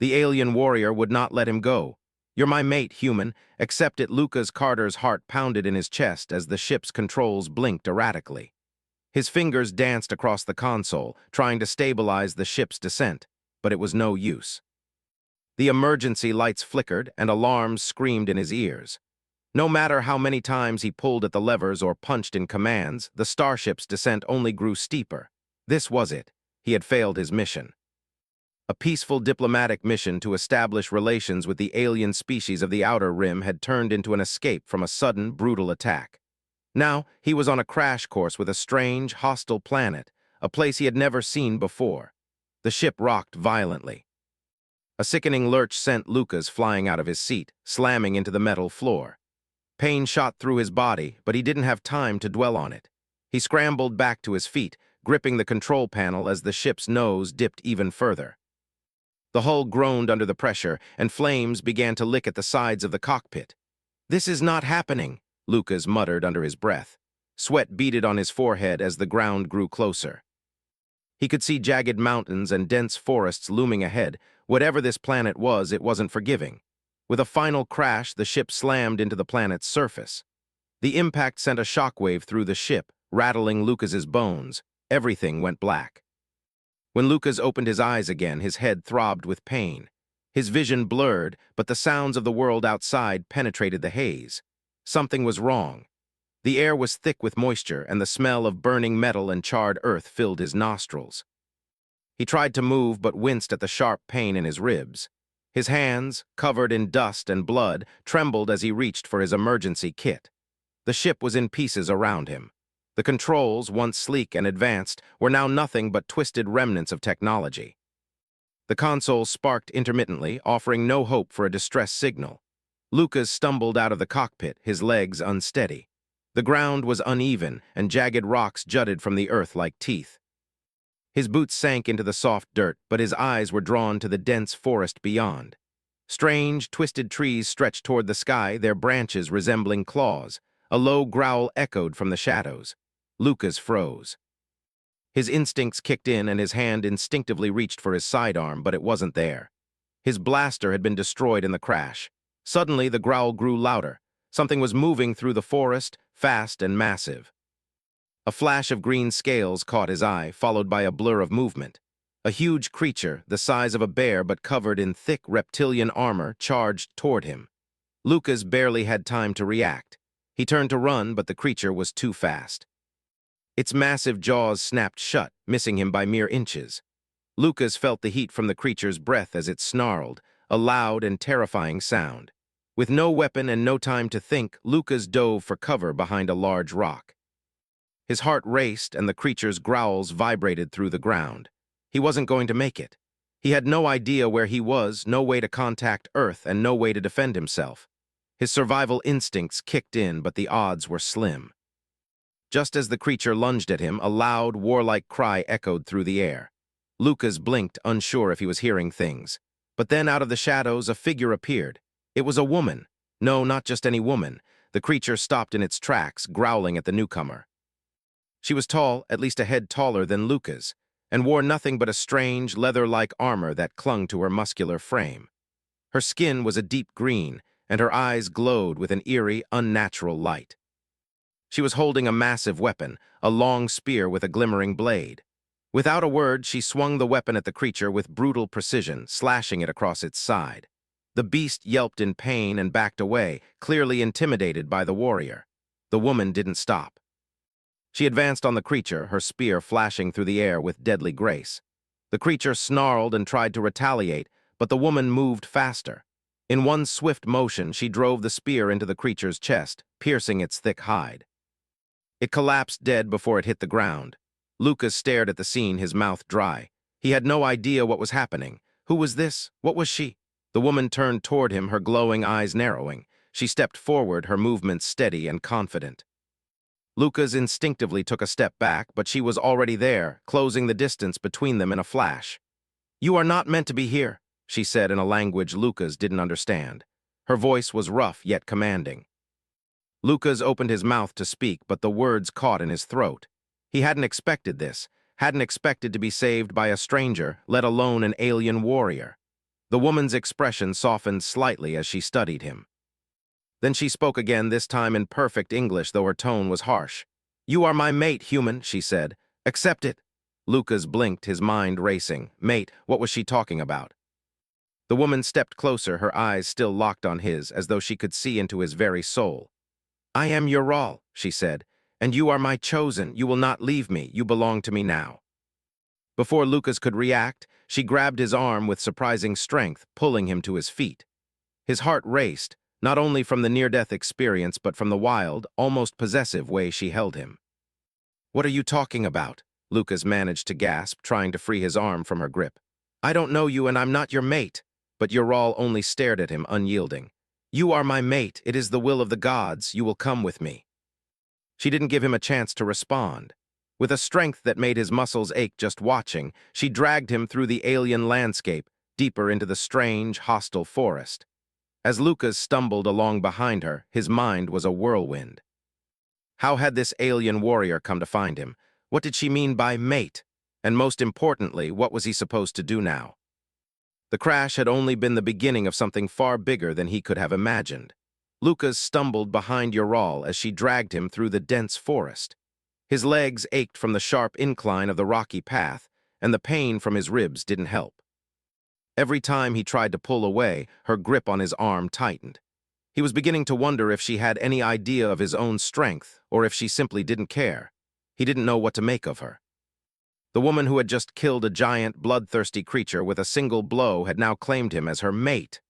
The alien warrior would not let him go. "You're my mate, human." Accept it. Carter's heart pounded in his chest as the ship's controls blinked erratically. His fingers danced across the console, trying to stabilize the ship's descent, but it was no use. The emergency lights flickered and alarms screamed in his ears. No matter how many times he pulled at the levers or punched in commands, the starship's descent only grew steeper. This was it. He had failed his mission. A peaceful diplomatic mission to establish relations with the alien species of the Outer Rim had turned into an escape from a sudden, brutal attack. Now, he was on a crash course with a strange, hostile planet, a place he had never seen before. The ship rocked violently. A sickening lurch sent Lucas flying out of his seat, slamming into the metal floor. Pain shot through his body, but he didn't have time to dwell on it. He scrambled back to his feet, gripping the control panel as the ship's nose dipped even further. The hull groaned under the pressure, and flames began to lick at the sides of the cockpit. "This is not happening," Lucas muttered under his breath. Sweat beaded on his forehead as the ground grew closer. He could see jagged mountains and dense forests looming ahead. Whatever this planet was, it wasn't forgiving. With a final crash, the ship slammed into the planet's surface. The impact sent a shockwave through the ship, rattling Lucas's bones. Everything went black. When Lucas opened his eyes again, his head throbbed with pain. His vision blurred, but the sounds of the world outside penetrated the haze. Something was wrong. The air was thick with moisture, and the smell of burning metal and charred earth filled his nostrils. He tried to move, but winced at the sharp pain in his ribs. His hands, covered in dust and blood, trembled as he reached for his emergency kit. The ship was in pieces around him. The controls, once sleek and advanced, were now nothing but twisted remnants of technology. The console sparked intermittently, offering no hope for a distress signal. Lucas stumbled out of the cockpit, his legs unsteady. The ground was uneven, and jagged rocks jutted from the earth like teeth. His boots sank into the soft dirt, but his eyes were drawn to the dense forest beyond. Strange, twisted trees stretched toward the sky, their branches resembling claws. A low growl echoed from the shadows. Lucas froze. His instincts kicked in, and his hand instinctively reached for his sidearm, but it wasn't there. His blaster had been destroyed in the crash. Suddenly, the growl grew louder. Something was moving through the forest, fast and massive. A flash of green scales caught his eye, followed by a blur of movement. A huge creature, the size of a bear but covered in thick reptilian armor, charged toward him. Lucas barely had time to react. He turned to run, but the creature was too fast. Its massive jaws snapped shut, missing him by mere inches. Lucas felt the heat from the creature's breath as it snarled, a loud and terrifying sound. With no weapon and no time to think, Lucas dove for cover behind a large rock. His heart raced, and the creature's growls vibrated through the ground. He wasn't going to make it. He had no idea where he was, no way to contact Earth, and no way to defend himself. His survival instincts kicked in, but the odds were slim. Just as the creature lunged at him, a loud, warlike cry echoed through the air. Lucas blinked, unsure if he was hearing things. But then out of the shadows, a figure appeared. It was a woman. No, not just any woman. The creature stopped in its tracks, growling at the newcomer. She was tall, at least a head taller than Lucas, and wore nothing but a strange, leather-like armor that clung to her muscular frame. Her skin was a deep green, and her eyes glowed with an eerie, unnatural light. She was holding a massive weapon, a long spear with a glimmering blade. Without a word, she swung the weapon at the creature with brutal precision, slashing it across its side. The beast yelped in pain and backed away, clearly intimidated by the warrior. The woman didn't stop. She advanced on the creature, her spear flashing through the air with deadly grace. The creature snarled and tried to retaliate, but the woman moved faster. In one swift motion, she drove the spear into the creature's chest, piercing its thick hide. It collapsed dead before it hit the ground. Lucas stared at the scene, his mouth dry. He had no idea what was happening. Who was this? What was she? The woman turned toward him, her glowing eyes narrowing. She stepped forward, her movements steady and confident. Lucas instinctively took a step back, but she was already there, closing the distance between them in a flash. "You are not meant to be here," she said in a language Lucas didn't understand. Her voice was rough yet commanding. Lucas opened his mouth to speak, but the words caught in his throat. He hadn't expected this, hadn't expected to be saved by a stranger, let alone an alien warrior. The woman's expression softened slightly as she studied him. Then she spoke again, this time in perfect English, though her tone was harsh. "You are my mate, human," she said. "Accept it." Lucas blinked, his mind racing. Mate, what was she talking about? The woman stepped closer, her eyes still locked on his, as though she could see into his very soul. "I am your all," she said, "and you are my chosen. You will not leave me. You belong to me now." Before Lucas could react, she grabbed his arm with surprising strength, pulling him to his feet. His heart raced, not only from the near-death experience but from the wild, almost possessive way she held him. "What are you talking about?" Lucas managed to gasp, trying to free his arm from her grip. "I don't know you and I'm not your mate." But Ural only stared at him, unyielding. "You are my mate. It is the will of the gods. You will come with me." She didn't give him a chance to respond. With a strength that made his muscles ache just watching, she dragged him through the alien landscape, deeper into the strange, hostile forest. As Lucas stumbled along behind her, his mind was a whirlwind. How had this alien warrior come to find him? What did she mean by mate? And most importantly, what was he supposed to do now? The crash had only been the beginning of something far bigger than he could have imagined. Lucas stumbled behind Ural as she dragged him through the dense forest. His legs ached from the sharp incline of the rocky path, and the pain from his ribs didn't help. Every time he tried to pull away, her grip on his arm tightened. He was beginning to wonder if she had any idea of his own strength, or if she simply didn't care. He didn't know what to make of her. The woman who had just killed a giant, bloodthirsty creature with a single blow had now claimed him as her mate.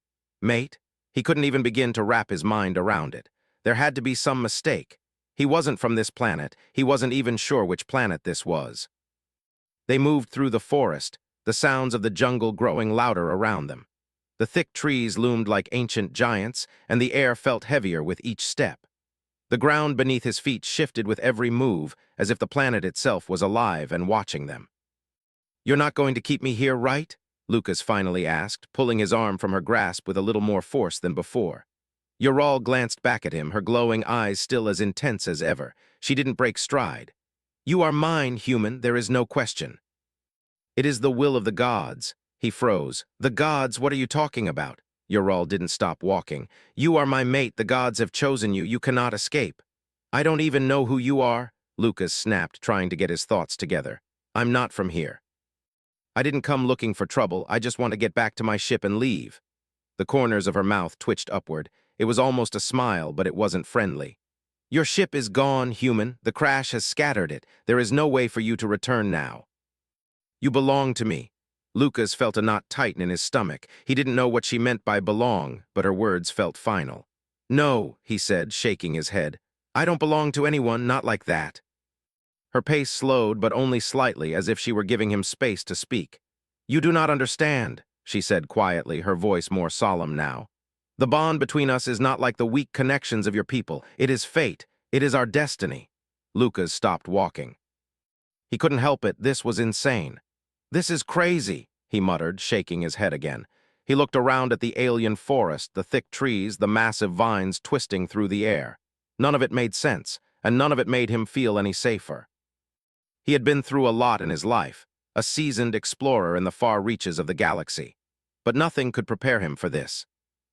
Mate? He couldn't even begin to wrap his mind around it. There had to be some mistake. He wasn't from this planet. He wasn't even sure which planet this was. They moved through the forest, the sounds of the jungle growing louder around them. The thick trees loomed like ancient giants, and the air felt heavier with each step. The ground beneath his feet shifted with every move, as if the planet itself was alive and watching them. "You're not going to keep me here, right?" Lucas finally asked, pulling his arm from her grasp with a little more force than before. Ural glanced back at him, her glowing eyes still as intense as ever. She didn't break stride. "You are mine, human, there is no question." "It is the will of the gods." He froze. "The gods, what are you talking about?" Ural didn't stop walking. "You are my mate, the gods have chosen you, you cannot escape." "I don't even know who you are," Lucas snapped, trying to get his thoughts together. "I'm not from here. I didn't come looking for trouble, I just want to get back to my ship and leave." The corners of her mouth twitched upward. It was almost a smile, but it wasn't friendly. "Your ship is gone, human. The crash has scattered it. There is no way for you to return now. You belong to me." Lucas felt a knot tighten in his stomach. He didn't know what she meant by belong, but her words felt final. "No," he said, shaking his head. "I don't belong to anyone, not like that." Her pace slowed, but only slightly, as if she were giving him space to speak. "You do not understand," she said quietly, her voice more solemn now. "The bond between us is not like the weak connections of your people. It is fate. It is our destiny." Lucas stopped walking. He couldn't help it. This was insane. "This is crazy," he muttered, shaking his head again. He looked around at the alien forest, the thick trees, the massive vines twisting through the air. None of it made sense, and none of it made him feel any safer. He had been through a lot in his life, a seasoned explorer in the far reaches of the galaxy. But nothing could prepare him for this.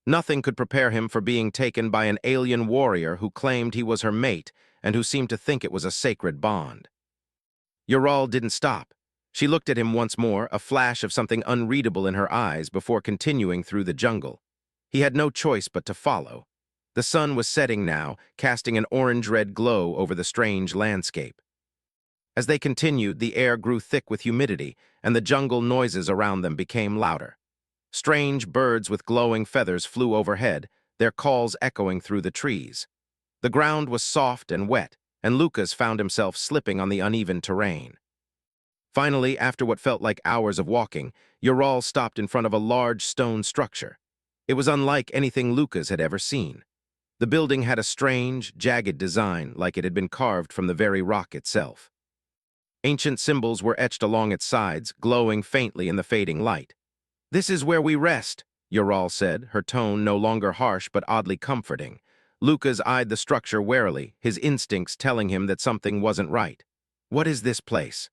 Nothing could prepare him for being taken by an alien warrior who claimed he was her mate and who seemed to think it was a sacred bond. Ural didn't stop. She looked at him once more, a flash of something unreadable in her eyes before continuing through the jungle. He had no choice but to follow. The sun was setting now, casting an orange-red glow over the strange landscape. As they continued, the air grew thick with humidity, and the jungle noises around them became louder. Strange birds with glowing feathers flew overhead, their calls echoing through the trees. The ground was soft and wet, and Lucas found himself slipping on the uneven terrain. Finally, after what felt like hours of walking, Ural stopped in front of a large stone structure. It was unlike anything Lucas had ever seen. The building had a strange, jagged design, like it had been carved from the very rock itself. Ancient symbols were etched along its sides, glowing faintly in the fading light. "This is where we rest," Ural said, her tone no longer harsh but oddly comforting. Lucas eyed the structure warily, his instincts telling him that something wasn't right. "What is this place?"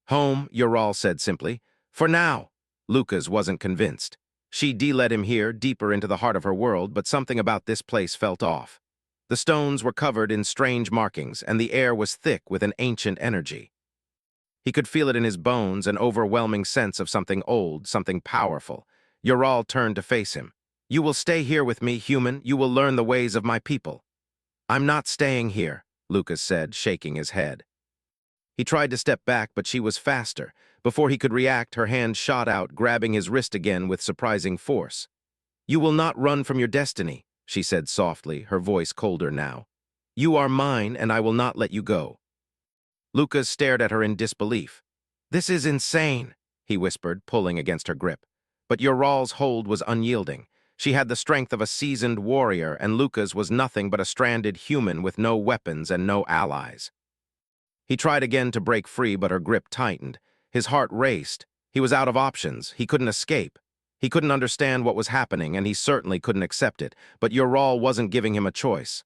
"Home," Ural said simply. "For now." Lucas wasn't convinced. She led him here, deeper into the heart of her world, but something about this place felt off. The stones were covered in strange markings, and the air was thick with an ancient energy. He could feel it in his bones, an overwhelming sense of something old, something powerful. Ural turned to face him. "You will stay here with me, human. You will learn the ways of my people." "I'm not staying here," Lucas said, shaking his head. He tried to step back, but she was faster. Before he could react, her hand shot out, grabbing his wrist again with surprising force. "You will not run from your destiny," she said softly, her voice colder now. "You are mine, and I will not let you go." Lucas stared at her in disbelief. "This is insane," he whispered, pulling against her grip. But Ural's hold was unyielding. She had the strength of a seasoned warrior, and Lucas was nothing but a stranded human with no weapons and no allies. He tried again to break free, but her grip tightened. His heart raced. He was out of options. He couldn't escape. He couldn't understand what was happening, and he certainly couldn't accept it, but Ural wasn't giving him a choice.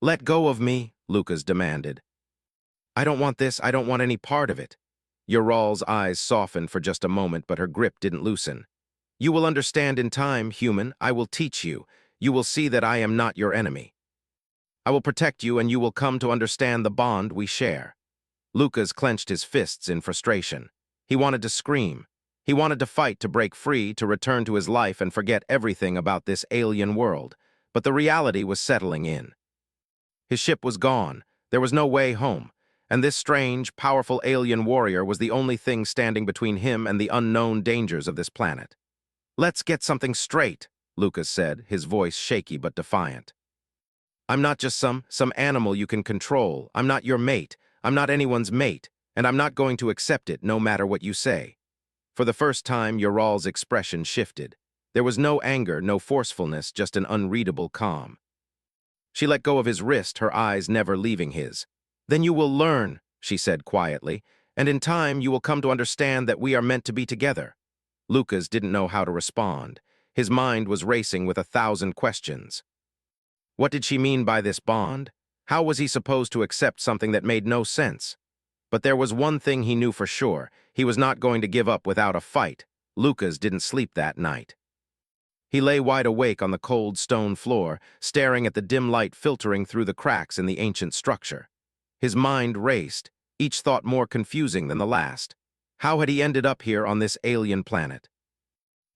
"Let go of me," Lucas demanded. "I don't want this. I don't want any part of it." Ural's eyes softened for just a moment, but her grip didn't loosen. "You will understand in time, human. I will teach you. You will see that I am not your enemy. I will protect you, and you will come to understand the bond we share." Lucas clenched his fists in frustration. He wanted to scream. He wanted to fight, to break free, to return to his life and forget everything about this alien world. But the reality was settling in. His ship was gone. There was no way home. And this strange, powerful alien warrior was the only thing standing between him and the unknown dangers of this planet. "Let's get something straight," Lucas said, his voice shaky but defiant. "I'm not just some animal you can control. I'm not your mate. I'm not anyone's mate, and I'm not going to accept it no matter what you say." For the first time, Ural's expression shifted. There was no anger, no forcefulness, just an unreadable calm. She let go of his wrist, her eyes never leaving his. "Then you will learn," she said quietly, "and in time you will come to understand that we are meant to be together." Lucas didn't know how to respond. His mind was racing with 1,000 questions. What did she mean by this bond? How was he supposed to accept something that made no sense? But there was one thing he knew for sure. He was not going to give up without a fight. Lucas didn't sleep that night. He lay wide awake on the cold stone floor, staring at the dim light filtering through the cracks in the ancient structure. His mind raced, each thought more confusing than the last. How had he ended up here on this alien planet?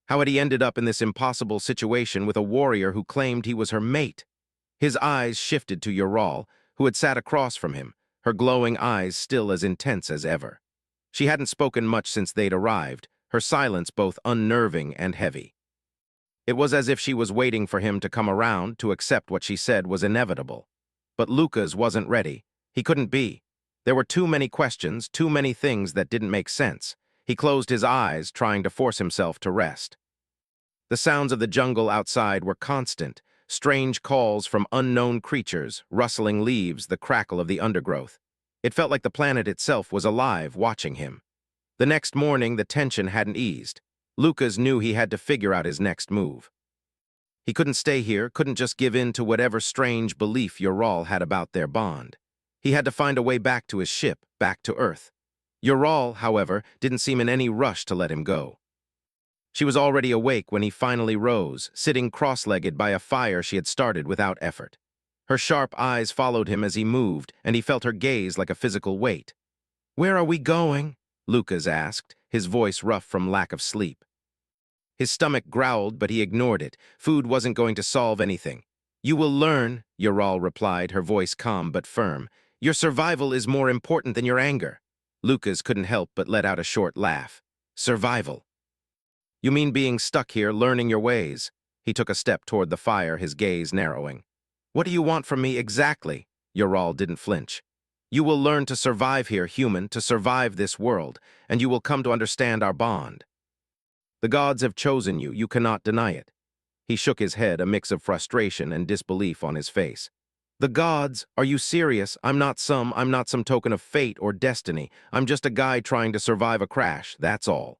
How had he ended up in this impossible situation with a warrior who claimed he was her mate? His eyes shifted to Ural, who had sat across from him, her glowing eyes still as intense as ever. She hadn't spoken much since they'd arrived, her silence both unnerving and heavy. It was as if she was waiting for him to come around to accept what she said was inevitable. But Lucas wasn't ready. He couldn't be. There were too many questions, too many things that didn't make sense. He closed his eyes, trying to force himself to rest. The sounds of the jungle outside were constant, strange calls from unknown creatures, rustling leaves, the crackle of the undergrowth. It felt like the planet itself was alive, watching him. The next morning, the tension hadn't eased. Lucas knew he had to figure out his next move. He couldn't stay here, couldn't just give in to whatever strange belief Ural had about their bond. He had to find a way back to his ship, back to Earth. Ural, however, didn't seem in any rush to let him go. She was already awake when he finally rose, sitting cross-legged by a fire she had started without effort. Her sharp eyes followed him as he moved, and he felt her gaze like a physical weight. "Where are we going?" Lucas asked, his voice rough from lack of sleep. His stomach growled, but he ignored it. Food wasn't going to solve anything. "You will learn," Ural replied, her voice calm but firm. "Your survival is more important than your anger." Lucas couldn't help but let out a short laugh. "Survival? You mean being stuck here, learning your ways?" He took a step toward the fire, his gaze narrowing. "What do you want from me exactly?" Ural didn't flinch. "You will learn to survive here, human, to survive this world, and you will come to understand our bond. The gods have chosen you, you cannot deny it." He shook his head, a mix of frustration and disbelief on his face. "The gods? Are you serious? I'm not some token of fate or destiny. I'm just a guy trying to survive a crash, that's all."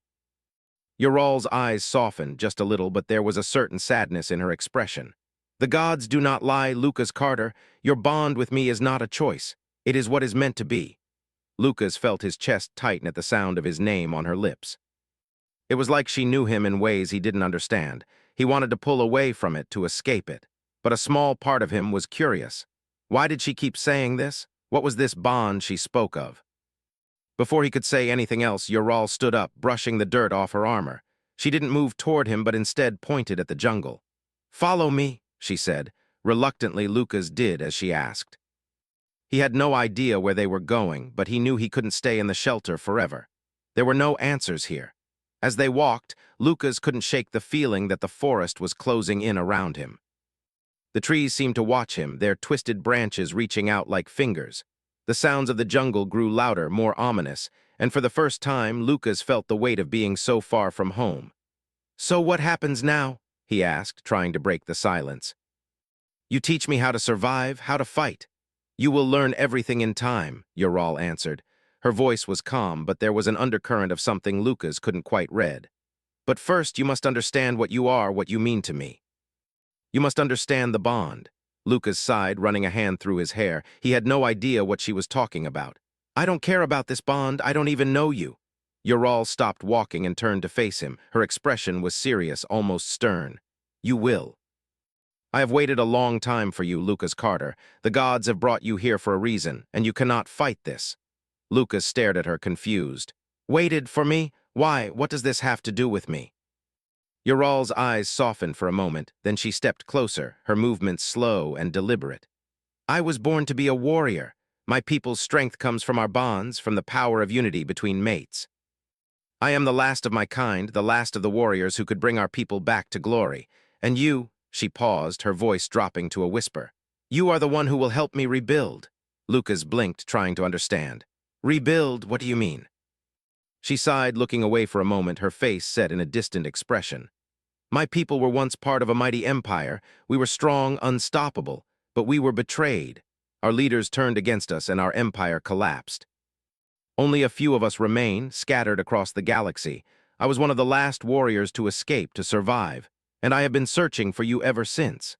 Ural's eyes softened just a little, but there was a certain sadness in her expression. "The gods do not lie, Lucas Carter. Your bond with me is not a choice. It is what is meant to be." Lucas felt his chest tighten at the sound of his name on her lips. It was like she knew him in ways he didn't understand. He wanted to pull away from it to escape it. But a small part of him was curious. Why did she keep saying this? What was this bond she spoke of? Before he could say anything else, Ural stood up, brushing the dirt off her armor. She didn't move toward him, but instead pointed at the jungle. "Follow me," she said. Reluctantly, Lucas did as she asked. He had no idea where they were going, but he knew he couldn't stay in the shelter forever. There were no answers here. As they walked, Lucas couldn't shake the feeling that the forest was closing in around him. The trees seemed to watch him, their twisted branches reaching out like fingers. The sounds of the jungle grew louder, more ominous, and for the first time, Lucas felt the weight of being so far from home. "So what happens now?" he asked, trying to break the silence. "You teach me how to survive, how to fight. You will learn everything in time," Ural answered. Her voice was calm, but there was an undercurrent of something Lucas couldn't quite read. "But first, you must understand what you are, what you mean to me. You must understand the bond." Lucas sighed, running a hand through his hair. He had no idea what she was talking about. "I don't care about this bond. I don't even know you." Ural stopped walking and turned to face him. Her expression was serious, almost stern. "You will. I have waited a long time for you, Lucas Carter. The gods have brought you here for a reason, and you cannot fight this." Lucas stared at her, confused. "Waited for me? Why? What does this have to do with me?" Ural's eyes softened for a moment, then she stepped closer, her movements slow and deliberate. "I was born to be a warrior. My people's strength comes from our bonds, from the power of unity between mates. I am the last of my kind, the last of the warriors who could bring our people back to glory. And you," she paused, her voice dropping to a whisper, "you are the one who will help me rebuild." Lucas blinked, trying to understand. "Rebuild? What do you mean?" She sighed, looking away for a moment, her face set in a distant expression. "My people were once part of a mighty empire. We were strong, unstoppable, but we were betrayed. Our leaders turned against us and our empire collapsed. Only a few of us remain, scattered across the galaxy. I was one of the last warriors to escape, to survive, and I have been searching for you ever since."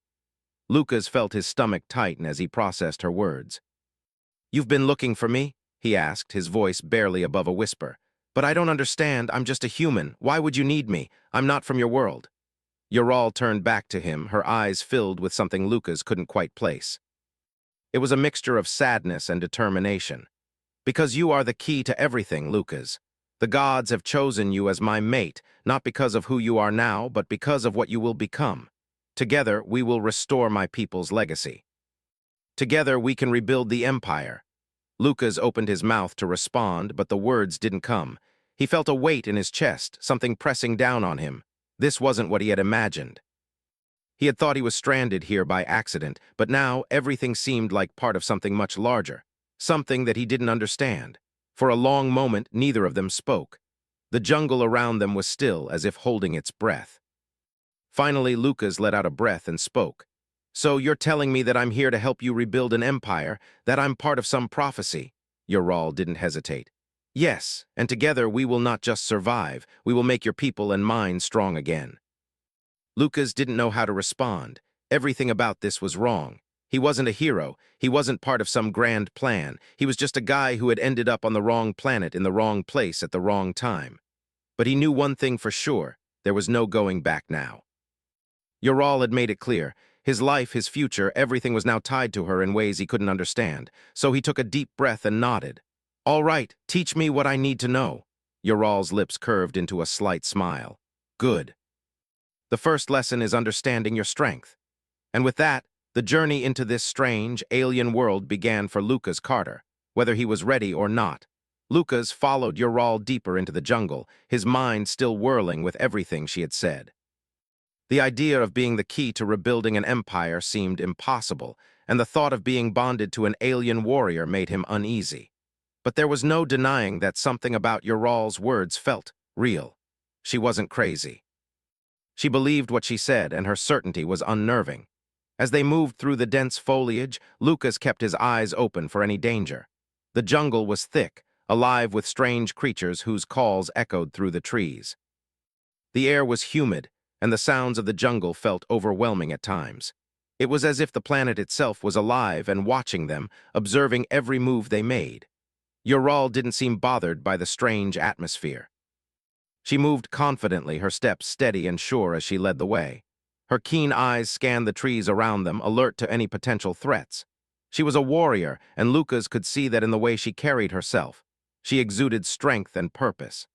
Lucas felt his stomach tighten as he processed her words. "You've been looking for me?" he asked, his voice barely above a whisper. "But I don't understand. I'm just a human. Why would you need me? I'm not from your world." Ural turned back to him, her eyes filled with something Lucas couldn't quite place. It was a mixture of sadness and determination. "Because you are the key to everything, Lucas. The gods have chosen you as my mate, not because of who you are now, but because of what you will become. Together, we will restore my people's legacy. Together, we can rebuild the empire." Lucas opened his mouth to respond, but the words didn't come. He felt a weight in his chest, something pressing down on him. This wasn't what he had imagined. He had thought he was stranded here by accident, but now everything seemed like part of something much larger, something that he didn't understand. For a long moment, neither of them spoke. The jungle around them was still, as if holding its breath. Finally, Lucas let out a breath and spoke. "So you're telling me that I'm here to help you rebuild an empire, that I'm part of some prophecy?" Ural didn't hesitate. "Yes, and together we will not just survive, we will make your people and mine strong again." Lucas didn't know how to respond. Everything about this was wrong. He wasn't a hero. He wasn't part of some grand plan. He was just a guy who had ended up on the wrong planet in the wrong place at the wrong time. But he knew one thing for sure. There was no going back now. Ural had made it clear. His life, his future, everything was now tied to her in ways he couldn't understand. So he took a deep breath and nodded. "All right, teach me what I need to know." Ural's lips curved into a slight smile. "Good. The first lesson is understanding your strength." And with that, the journey into this strange, alien world began for Lucas Carter, whether he was ready or not. Lucas followed Ural deeper into the jungle, his mind still whirling with everything she had said. The idea of being the key to rebuilding an empire seemed impossible, and the thought of being bonded to an alien warrior made him uneasy. But there was no denying that something about Ural's words felt real. She wasn't crazy. She believed what she said, and her certainty was unnerving. As they moved through the dense foliage, Lucas kept his eyes open for any danger. The jungle was thick, alive with strange creatures whose calls echoed through the trees. The air was humid, and the sounds of the jungle felt overwhelming at times. It was as if the planet itself was alive and watching them, observing every move they made. Ural didn't seem bothered by the strange atmosphere. She moved confidently, her steps steady and sure as she led the way. Her keen eyes scanned the trees around them, alert to any potential threats. She was a warrior, and Lucas could see that in the way she carried herself. She exuded strength and purpose.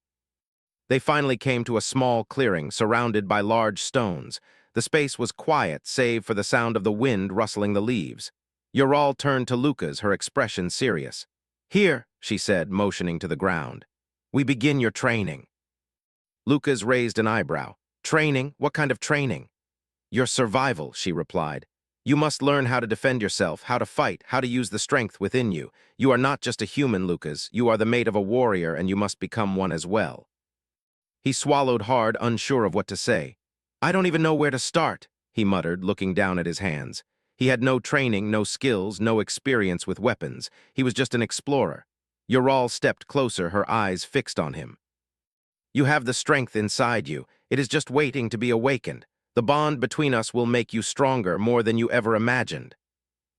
They finally came to a small clearing surrounded by large stones. The space was quiet, save for the sound of the wind rustling the leaves. Ural turned to Lucas, her expression serious. "Here," she said, motioning to the ground. "We begin your training." Lucas raised an eyebrow. "Training? What kind of training?" "Your survival," she replied. "You must learn how to defend yourself, how to fight, how to use the strength within you. You are not just a human, Lucas. You are the mate of a warrior, and you must become one as well." He swallowed hard, unsure of what to say. "I don't even know where to start," he muttered, looking down at his hands. He had no training, no skills, no experience with weapons. He was just an explorer. Ural stepped closer, her eyes fixed on him. "You have the strength inside you. It is just waiting to be awakened. The bond between us will make you stronger, more than you ever imagined."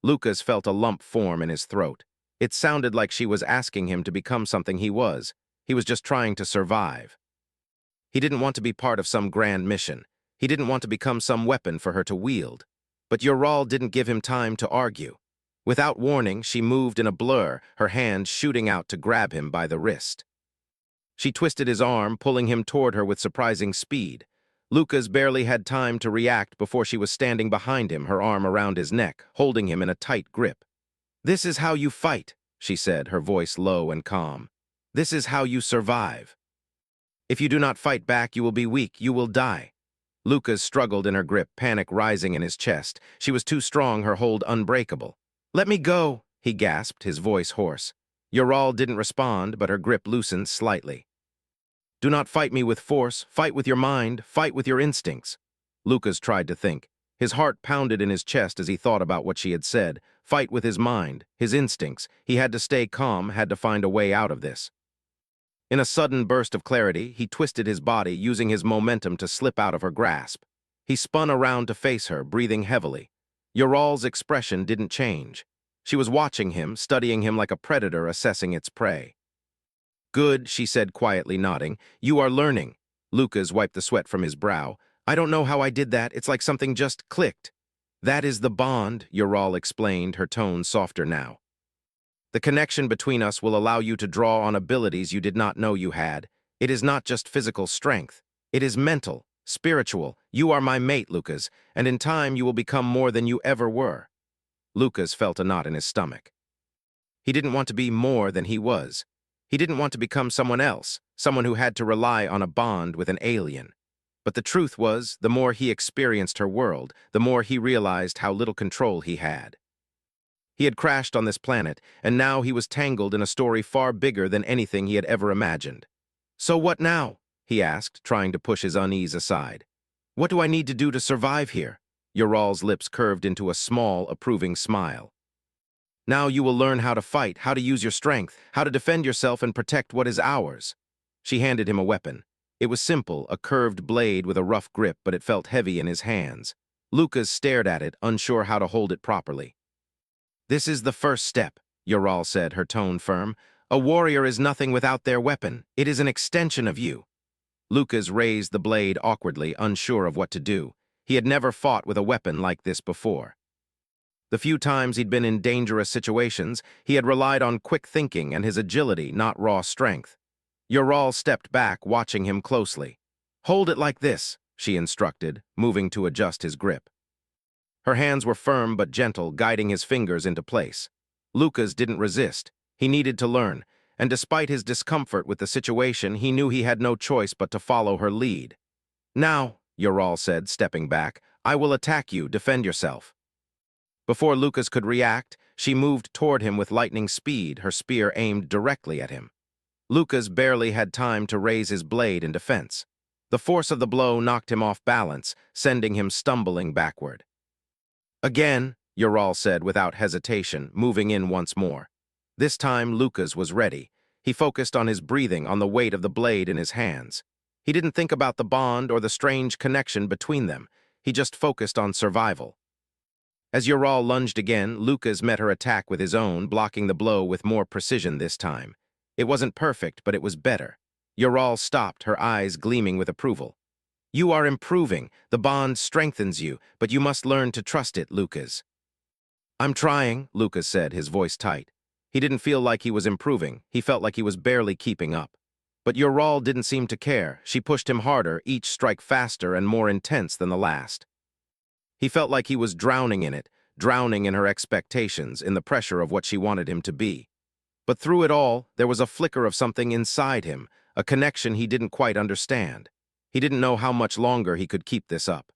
Lucas felt a lump form in his throat. It sounded like she was asking him to become something he was. He was just trying to survive. He didn't want to be part of some grand mission. He didn't want to become some weapon for her to wield. But Ural didn't give him time to argue. Without warning, she moved in a blur, her hand shooting out to grab him by the wrist. She twisted his arm, pulling him toward her with surprising speed. Lucas barely had time to react before she was standing behind him, her arm around his neck, holding him in a tight grip. "This is how you fight," she said, her voice low and calm. "This is how you survive. If you do not fight back, you will be weak, you will die." Lucas struggled in her grip, panic rising in his chest. She was too strong, her hold unbreakable. "Let me go," he gasped, his voice hoarse. Ural didn't respond, but her grip loosened slightly. "Do not fight me with force. Fight with your mind. Fight with your instincts." Lucas tried to think. His heart pounded in his chest as he thought about what she had said. Fight with his mind, his instincts. He had to stay calm, had to find a way out of this. In a sudden burst of clarity, he twisted his body, using his momentum to slip out of her grasp. He spun around to face her, breathing heavily. Ural's expression didn't change. She was watching him, studying him like a predator assessing its prey. "Good," she said quietly, nodding. "You are learning." Lucas wiped the sweat from his brow. "I don't know how I did that. It's like something just clicked." "That is the bond," Ural explained, her tone softer now. "The connection between us will allow you to draw on abilities you did not know you had. It is not just physical strength. It is mental, spiritual. You are my mate, Lucas, and in time you will become more than you ever were." Lucas felt a knot in his stomach. He didn't want to be more than he was. He didn't want to become someone else, someone who had to rely on a bond with an alien. But the truth was, the more he experienced her world, the more he realized how little control he had. He had crashed on this planet, and now he was tangled in a story far bigger than anything he had ever imagined. "So what now?" he asked, trying to push his unease aside. "What do I need to do to survive here?" Ural's lips curved into a small, approving smile. "Now you will learn how to fight, how to use your strength, how to defend yourself and protect what is ours." She handed him a weapon. It was simple, a curved blade with a rough grip, but it felt heavy in his hands. Lucas stared at it, unsure how to hold it properly. "This is the first step," Ural said, her tone firm. "A warrior is nothing without their weapon. It is an extension of you." Lucas raised the blade awkwardly, unsure of what to do. He had never fought with a weapon like this before. The few times he'd been in dangerous situations, he had relied on quick thinking and his agility, not raw strength. Ural stepped back, watching him closely. "Hold it like this," she instructed, moving to adjust his grip. Her hands were firm but gentle, guiding his fingers into place. Lucas didn't resist. He needed to learn, and despite his discomfort with the situation, he knew he had no choice but to follow her lead. "Now," Ural said, stepping back, "I will attack you. Defend yourself." Before Lucas could react, she moved toward him with lightning speed, her spear aimed directly at him. Lucas barely had time to raise his blade in defense. The force of the blow knocked him off balance, sending him stumbling backward. "Again," Ural said without hesitation, moving in once more. This time, Lucas was ready. He focused on his breathing, on the weight of the blade in his hands. He didn't think about the bond or the strange connection between them. He just focused on survival. As Ural lunged again, Lucas met her attack with his own, blocking the blow with more precision this time. It wasn't perfect, but it was better. Ural stopped, her eyes gleaming with approval. You are improving. The bond strengthens you, but you must learn to trust it, Lucas. I'm trying, Lucas said, his voice tight. He didn't feel like he was improving. He felt like he was barely keeping up. But Ural didn't seem to care. She pushed him harder, each strike faster and more intense than the last. He felt like he was drowning in it, drowning in her expectations, in the pressure of what she wanted him to be. But through it all, there was a flicker of something inside him, a connection he didn't quite understand. He didn't know how much longer he could keep this up.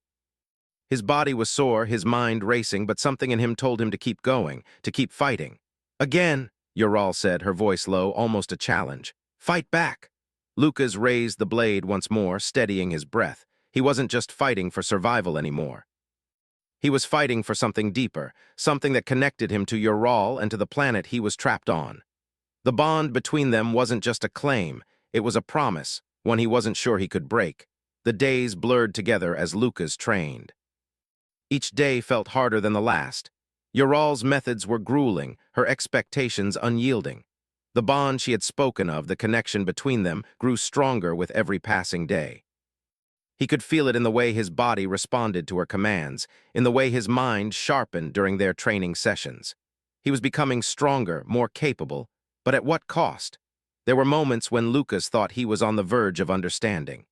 His body was sore, his mind racing, but something in him told him to keep going, to keep fighting. Again, Ural said, her voice low, almost a challenge. Fight back. Lucas raised the blade once more, steadying his breath. He wasn't just fighting for survival anymore. He was fighting for something deeper, something that connected him to Ural and to the planet he was trapped on. The bond between them wasn't just a claim, it was a promise, one he wasn't sure he could break. The days blurred together as Lucas trained. Each day felt harder than the last. Ural's methods were grueling, her expectations unyielding. The bond she had spoken of, the connection between them, grew stronger with every passing day. He could feel it in the way his body responded to her commands, in the way his mind sharpened during their training sessions. He was becoming stronger, more capable, but at what cost? There were moments when Lucas thought he was on the verge of understanding.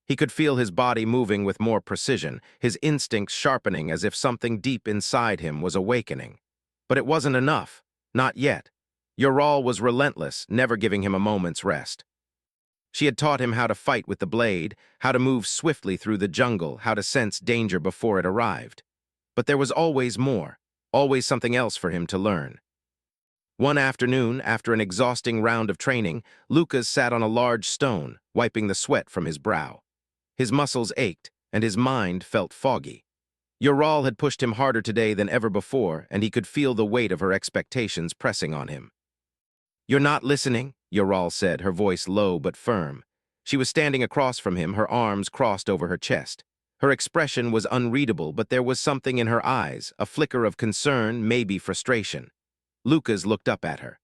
He could feel his body moving with more precision, his instincts sharpening as if something deep inside him was awakening. But it wasn't enough. Not yet. Ural was relentless, never giving him a moment's rest. She had taught him how to fight with the blade, how to move swiftly through the jungle, how to sense danger before it arrived. But there was always more, always something else for him to learn. One afternoon, after an exhausting round of training, Lucas sat on a large stone, wiping the sweat from his brow. His muscles ached, and his mind felt foggy. Ural had pushed him harder today than ever before, and he could feel the weight of her expectations pressing on him. You're not listening, Ural said, her voice low but firm. She was standing across from him, her arms crossed over her chest. Her expression was unreadable, but there was something in her eyes, a flicker of concern, maybe frustration. Lucas looked up at her.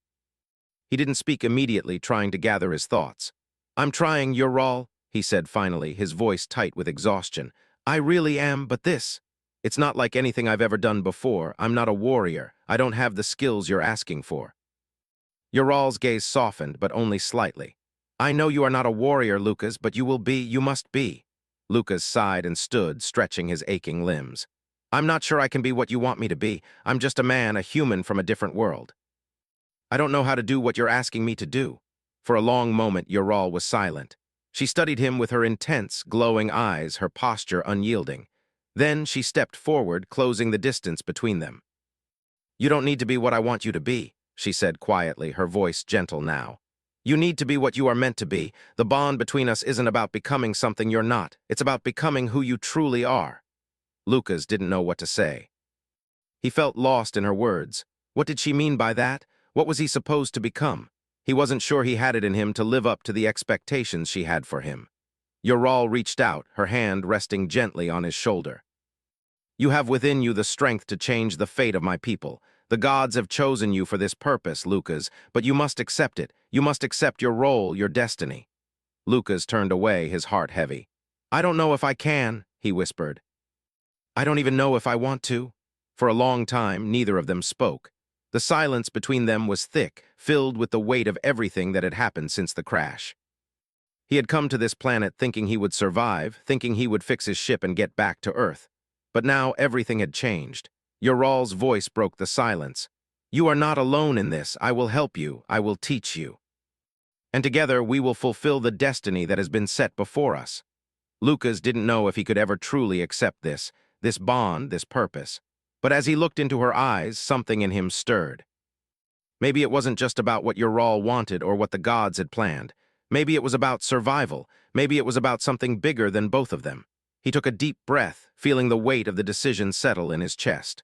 He didn't speak immediately, trying to gather his thoughts. I'm trying, Ural, he said finally, his voice tight with exhaustion. I really am, but this. It's not like anything I've ever done before. I'm not a warrior. I don't have the skills you're asking for. Ural's gaze softened, but only slightly. I know you are not a warrior, Lucas, but you will be, you must be. Lucas sighed and stood, stretching his aching limbs. I'm not sure I can be what you want me to be. I'm just a man, a human from a different world. I don't know how to do what you're asking me to do. For a long moment, Ural was silent. She studied him with her intense, glowing eyes, her posture unyielding. Then she stepped forward, closing the distance between them. You don't need to be what I want you to be, she said quietly, her voice gentle now. You need to be what you are meant to be. The bond between us isn't about becoming something you're not. It's about becoming who you truly are. Lucas didn't know what to say. He felt lost in her words. What did she mean by that? What was he supposed to become? He wasn't sure he had it in him to live up to the expectations she had for him. Ural reached out, her hand resting gently on his shoulder. You have within you the strength to change the fate of my people. The gods have chosen you for this purpose, Lucas, but you must accept it. You must accept your role, your destiny. Lucas turned away, his heart heavy. I don't know if I can, he whispered. I don't even know if I want to. For a long time, neither of them spoke. The silence between them was thick, filled with the weight of everything that had happened since the crash. He had come to this planet thinking he would survive, thinking he would fix his ship and get back to Earth. But now everything had changed. Ural's voice broke the silence. You are not alone in this. I will help you. I will teach you. And together we will fulfill the destiny that has been set before us. Lucas didn't know if he could ever truly accept this bond, this purpose. But as he looked into her eyes, something in him stirred. Maybe it wasn't just about what Ural wanted or what the gods had planned. Maybe it was about survival. Maybe it was about something bigger than both of them. He took a deep breath, feeling the weight of the decision settle in his chest.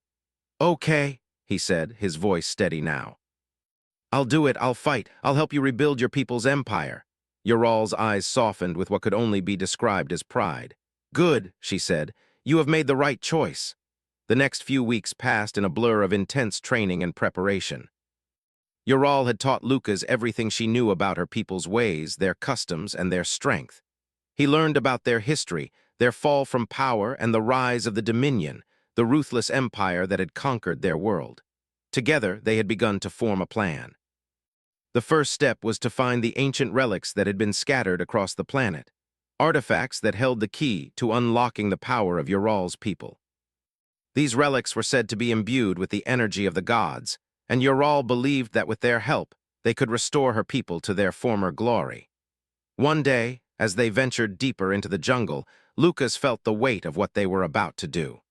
Okay, he said, his voice steady now. I'll do it, I'll fight, I'll help you rebuild your people's empire. Ural's eyes softened with what could only be described as pride. Good, she said, you have made the right choice. The next few weeks passed in a blur of intense training and preparation. Ural had taught Lucas everything she knew about her people's ways, their customs, and their strength. He learned about their history, their fall from power, and the rise of the Dominion, the ruthless empire that had conquered their world. Together, they had begun to form a plan. The first step was to find the ancient relics that had been scattered across the planet, artifacts that held the key to unlocking the power of Ural's people. These relics were said to be imbued with the energy of the gods, and Ural believed that with their help, they could restore her people to their former glory. One day, as they ventured deeper into the jungle, Lucas felt the weight of what they were about to do.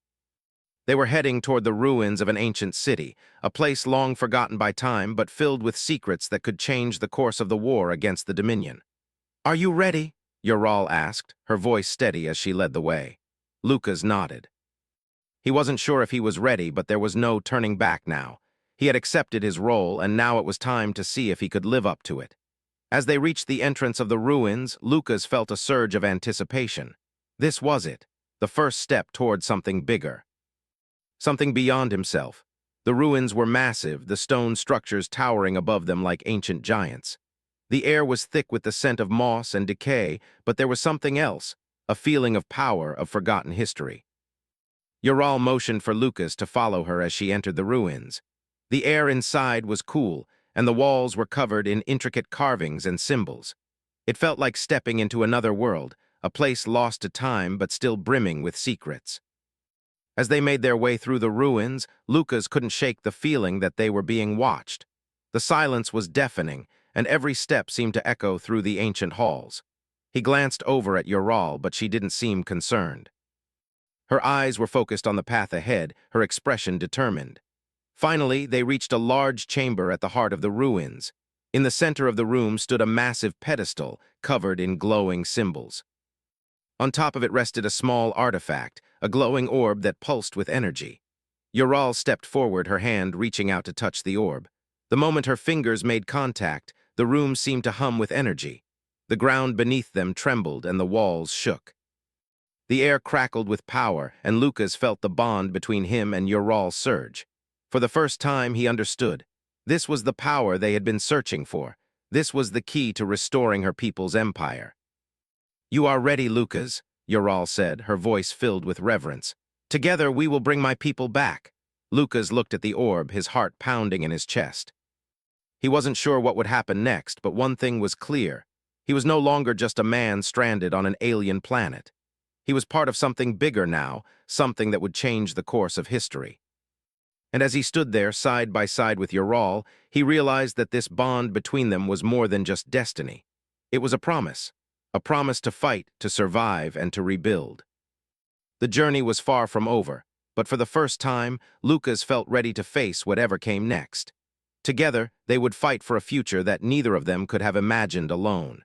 They were heading toward the ruins of an ancient city, a place long forgotten by time but filled with secrets that could change the course of the war against the Dominion. "Are you ready?" Ural asked, her voice steady as she led the way. Lucas nodded. He wasn't sure if he was ready, but there was no turning back now. He had accepted his role, and now it was time to see if he could live up to it. As they reached the entrance of the ruins, Lucas felt a surge of anticipation. This was it, the first step toward something bigger. Something beyond himself. The ruins were massive, the stone structures towering above them like ancient giants. The air was thick with the scent of moss and decay, but there was something else, a feeling of power, of forgotten history. Ural motioned for Lucas to follow her as she entered the ruins. The air inside was cool, and the walls were covered in intricate carvings and symbols. It felt like stepping into another world, a place lost to time but still brimming with secrets. As they made their way through the ruins, Lucas couldn't shake the feeling that they were being watched. The silence was deafening, and every step seemed to echo through the ancient halls. He glanced over at Ural, but she didn't seem concerned. Her eyes were focused on the path ahead, her expression determined. Finally, they reached a large chamber at the heart of the ruins. In the center of the room stood a massive pedestal covered in glowing symbols. On top of it rested a small artifact, a glowing orb that pulsed with energy. Ural stepped forward, her hand reaching out to touch the orb. The moment her fingers made contact, the room seemed to hum with energy. The ground beneath them trembled and the walls shook. The air crackled with power, and Lucas felt the bond between him and Ural surge. For the first time, he understood. This was the power they had been searching for. This was the key to restoring her people's empire. "You are ready, Lucas," Ural said, her voice filled with reverence. "Together we will bring my people back." Lucas looked at the orb, his heart pounding in his chest. He wasn't sure what would happen next, but one thing was clear. He was no longer just a man stranded on an alien planet. He was part of something bigger now, something that would change the course of history. And as he stood there side by side with Ural, he realized that this bond between them was more than just destiny. It was a promise to fight, to survive, and to rebuild. The journey was far from over, but for the first time, Lucas felt ready to face whatever came next. Together, they would fight for a future that neither of them could have imagined alone.